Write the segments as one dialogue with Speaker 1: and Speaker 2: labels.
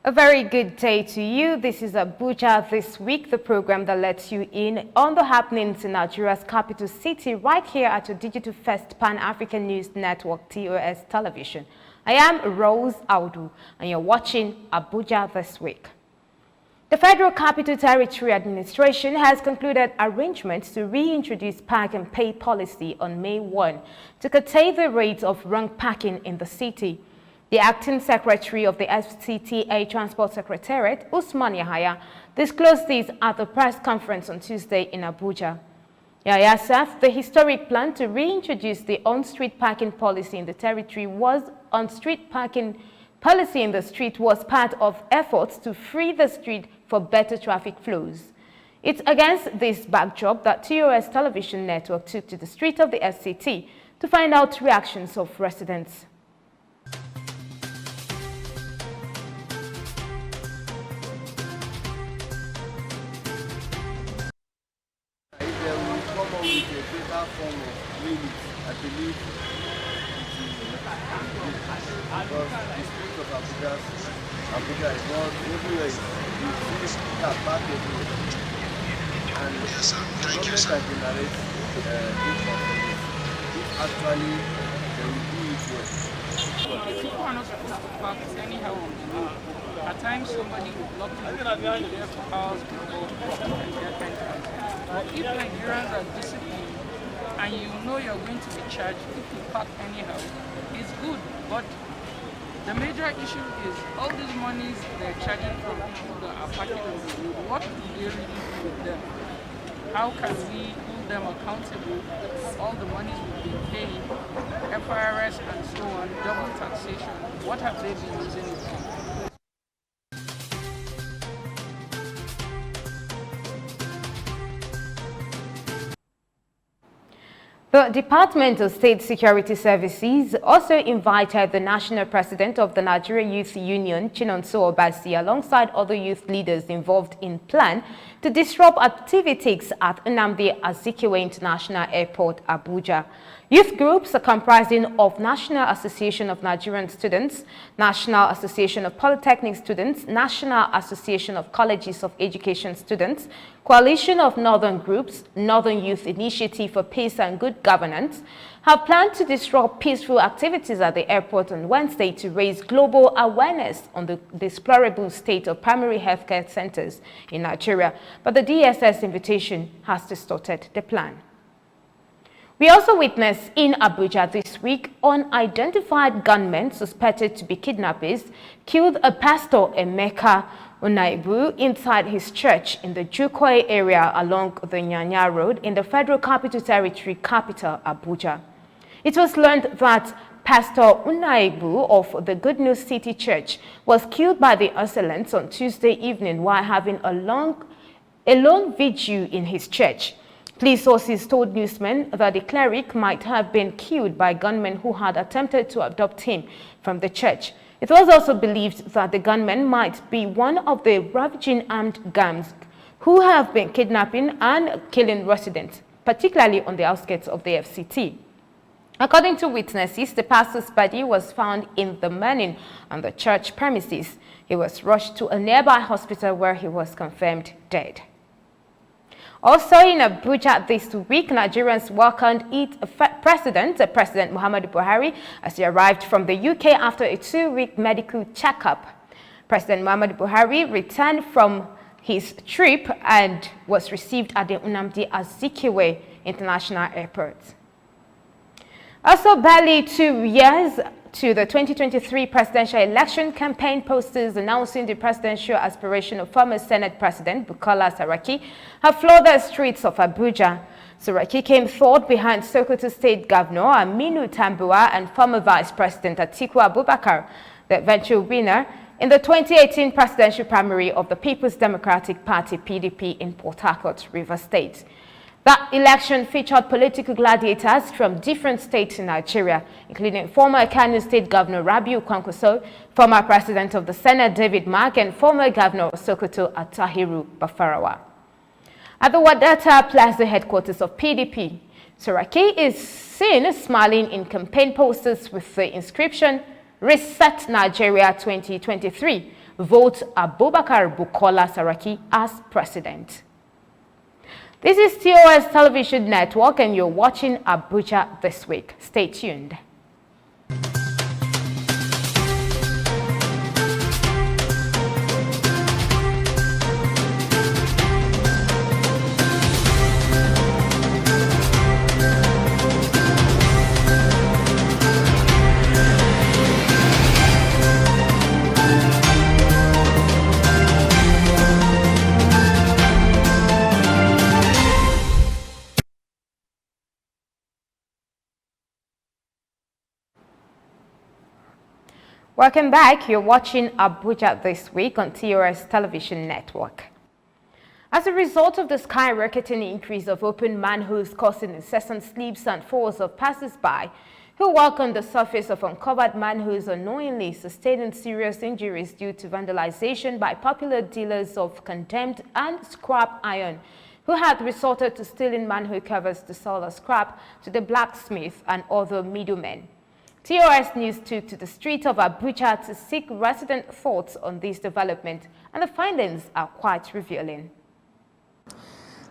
Speaker 1: A very good day to you. This is Abuja This Week, the program that lets you in on the happenings in Nigeria's capital city right here at your digital first Pan-African News Network, TOS Television. I am Rose Audu and you're watching Abuja This Week. The Federal Capital Territory Administration has concluded arrangements to reintroduce park and pay policy on May 1 to curtail the rate of wrong parking in the city. The acting secretary of the FCTA Transport Secretariat, Usman Yahaya, disclosed this at the press conference on Tuesday in Abuja. Yahaya said the historic plan to reintroduce the on-street parking policy in the territory was part of efforts to free the street for better traffic flows. It's against this backdrop that TOS Television Network took to the street of the FCT to find out reactions of residents.
Speaker 2: Form of limit, I believe it is because the spirit of Abuja is not everywhere. You see that back everywhere. And the government that generates if actually they will do it well.
Speaker 3: People are not supposed to park anyhow on the road. At times somebody will block you there for hours before and get entrance. But if Nigerians are disciplined, and you know you're going to be charged if you park anyhow, it's good. But the major issue is all these monies they're charging from people that are parking on the road. What do they really do with them? How can we hold them accountable for all the monies we've been paying, FIRS and so on, double taxation? What have they been using it for?
Speaker 1: The Department of State Security Services also invited the National President of the Nigeria Youth Union, Chinonso Obasi, alongside other youth leaders involved in plan to disrupt activities at Nnamdi Azikiwe International Airport, Abuja. Youth groups are comprising of National Association of Nigerian Students, National Association of Polytechnic Students, National Association of Colleges of Education Students, Coalition of Northern Groups, Northern Youth Initiative for Peace and Good Governance, have planned to disrupt peaceful activities at the airport on Wednesday to raise global awareness on the deplorable state of primary healthcare centers in Nigeria. But the DSS invitation has distorted the plan. We also witnessed in Abuja this week unidentified gunmen suspected to be kidnappers killed a pastor, Emeka Unaibu, inside his church in the Jukoi area along the Nyanya Road in the Federal Capital Territory capital, Abuja. It was learned that Pastor Unaibu of the Good News City Church was killed by the assailants on Tuesday evening while having a lone vigil in his church. Police sources told newsmen that the cleric might have been killed by gunmen who had attempted to abduct him from the church. It was also believed that the gunmen might be one of the ravaging armed gangs who have been kidnapping and killing residents, particularly on the outskirts of the FCT. According to witnesses, the pastor's body was found in the morning on the church premises. He was rushed to a nearby hospital where he was confirmed dead. Also in Abuja this week, Nigerians welcomed its President Muhammadu Buhari as he arrived from the UK after a 2-week medical checkup. President Muhammadu Buhari returned from his trip and was received at the Nnamdi Azikiwe International Airport. Also, barely 2 years to the 2023 presidential election, campaign posters announcing the presidential aspiration of former Senate President Bukola Saraki have flooded the streets of Abuja. Saraki came third behind Sokoto State Governor Aminu Tambuwa and former Vice President Atiku Abubakar, the eventual winner in the 2018 presidential primary of the People's Democratic Party (PDP) in Port Harcourt, Rivers State. That election featured political gladiators from different states in Nigeria, including former Kano State Governor Rabiu Kwankwaso, former President of the Senate David Mark, and former Governor of Sokoto Atahiru Bafarawa. At the Wadata Plaza headquarters of PDP, Saraki is seen smiling in campaign posters with the inscription, "Reset Nigeria 2023, vote Abubakar Bukola Saraki as president. This is TOS Television Network and you're watching Abuja This Week. Stay tuned. Welcome back. You're watching Abuja This Week on TOS Television Network. As a result of the skyrocketing increase of open manholes causing incessant slips and falls of passers-by who walk on the surface of uncovered manholes unknowingly sustaining serious injuries due to vandalization by popular dealers of condemned and scrap iron who had resorted to stealing manhole covers to sell the scrap to the blacksmith and other middlemen. TOS News took to the streets of Abuja to seek resident thoughts on this development, and the findings are quite revealing.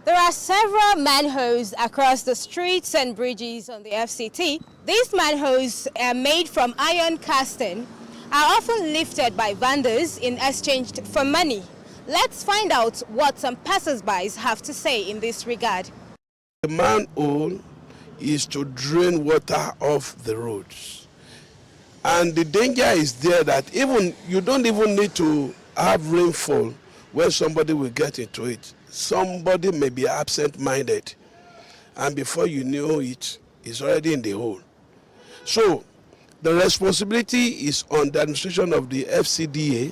Speaker 4: There are several manholes across the streets and bridges on the FCT. These manholes are made from iron casting, are often lifted by vendors in exchange for money. Let's find out what some passers-by have to say in this regard.
Speaker 5: The manhole is to drain water off the roads. And the danger is there that you don't even need to have rainfall when somebody will get into it. Somebody may be absent-minded, and before you know it, it's already in the hole. So the responsibility is on the administration of the FCDA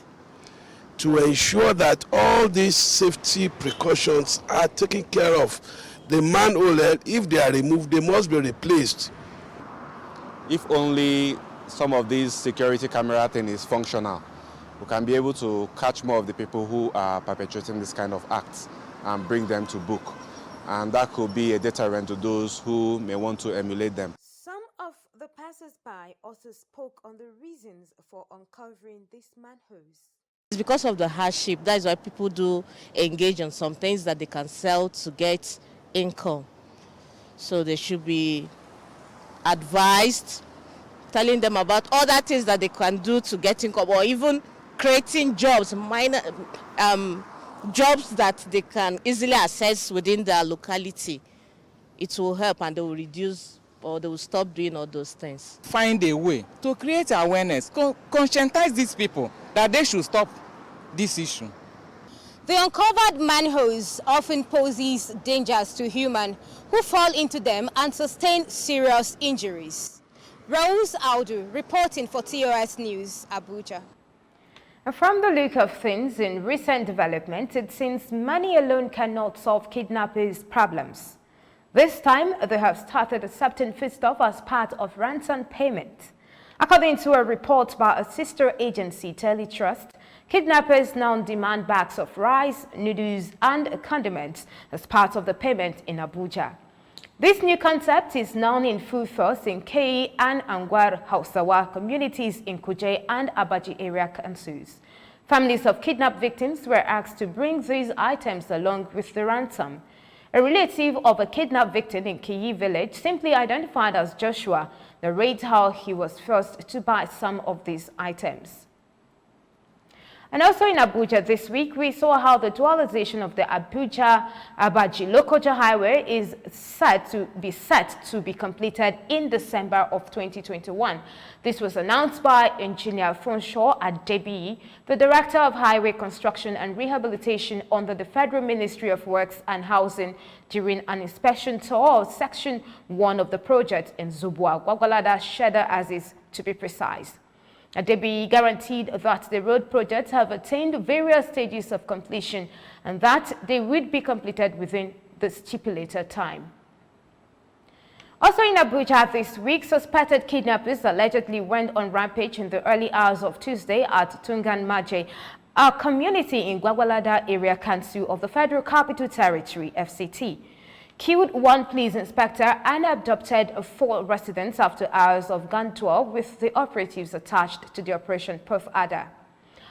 Speaker 5: to ensure that all these safety precautions are taken care of. The manhole, if they are removed, they must be replaced.
Speaker 6: If only some of these security camera thing is functional, we can be able to catch more of the people who are perpetrating this kind of acts and bring them to book. And that could be a deterrent to those who may want to emulate them.
Speaker 4: Some of the passers-by also spoke on the reasons for uncovering these manholes.
Speaker 7: It's because of the hardship. That is why people do engage in some things that they can sell to get income. So they should be advised, telling them about other things that they can do to get income, or even creating jobs, minor jobs that they can easily access within their locality. It will help, and they will reduce, or they will stop doing all those things.
Speaker 8: Find a way to create awareness, conscientize these people that they should stop this issue.
Speaker 4: The uncovered manholes often poses dangers to humans who fall into them and sustain serious injuries. Rose Audu reporting for TOS News, Abuja.
Speaker 1: From the look of things in recent developments, it seems money alone cannot solve kidnappers' problems. This time, they have started accepting foodstuff as part of ransom payment. According to a report by a sister agency, Teletrust, kidnappers now demand bags of rice, noodles, and condiments as part of the payment in Abuja. This new concept is now in full force in Kei and Angwar Hausawa communities in Kuje and Abaji area councils. Families of kidnapped victims were asked to bring these items along with the ransom. A relative of a kidnapped victim in Kei village, simply identified as Joshua, narrates how he was forced to buy some of these items. And also in Abuja this week, we saw how the dualization of the Abuja-Abaji-Lokoja highway is set to be completed in December of 2021. This was announced by Engineer Fonshaw Adebi, the Director of Highway Construction and Rehabilitation under the Federal Ministry of Works and Housing during an inspection tour of Section 1 of the project in Zubwa, Gwagwalada, Sheda as is to be precise. Adebi guaranteed that the road projects have attained various stages of completion and that they would be completed within the stipulated time. Also in Abuja this week, suspected kidnappers allegedly went on rampage in the early hours of Tuesday at Tungan Maje, a community in Gwagwalada Area Council of the Federal Capital Territory, FCT. Killed one police inspector and abducted 4 residents after hours of gun tour with the operatives attached to the Operation Puff Adder.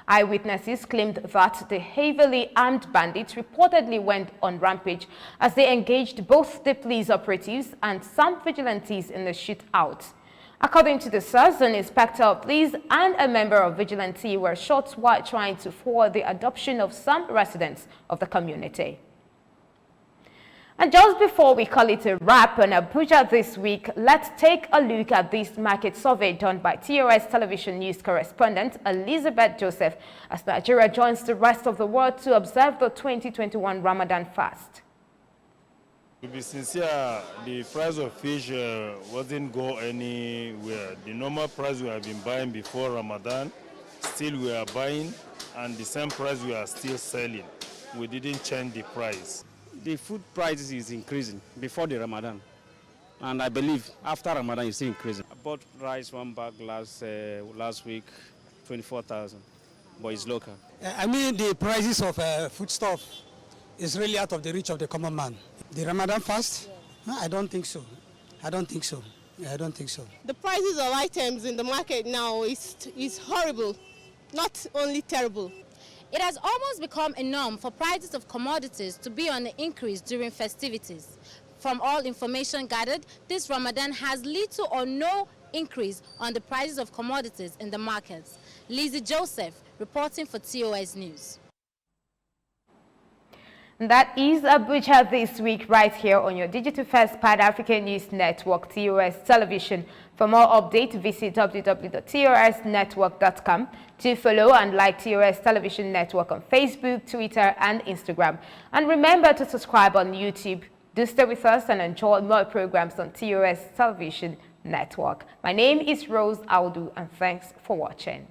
Speaker 1: Eyewitnesses claimed that the heavily armed bandits reportedly went on rampage as they engaged both the police operatives and some vigilantes in the shootout. According to the source, an inspector of police and a member of vigilante were shot while trying to forward the adoption of some residents of the community. And just before we call it a wrap on Abuja this week, let's take a look at this market survey done by TOS television news correspondent Elizabeth Joseph as Nigeria joins the rest of the world to observe the 2021 Ramadan fast.
Speaker 9: To be sincere, the price of fish wasn't go anywhere. The normal price we have been buying before Ramadan, still we are buying, and the same price we are still selling. We didn't change the price.
Speaker 10: The food prices is increasing before the Ramadan, and I believe after Ramadan it's still increasing. I bought rice one bag last week, 24,000, but it's local.
Speaker 11: I mean, the prices of foodstuff is really out of the reach of the common man. The Ramadan fast? No, I don't think so. I don't think so. I don't think so.
Speaker 12: The prices of items in the market now is horrible, not only terrible.
Speaker 4: It has almost become a norm for prices of commodities to be on the increase during festivities. From all information gathered, this Ramadan has little or no increase on the prices of commodities in the markets. Lizzie Joseph reporting for TOS News.
Speaker 1: That is Abuja this week right here on your digital first Pan-African News Network, TOS Television. For more updates, visit www.tosnetwork.com to follow and like TOS Television Network on Facebook, Twitter, and Instagram. And remember to subscribe on YouTube. Do stay with us and enjoy more programs on TOS Television Network. My name is Rose Audu, and thanks for watching.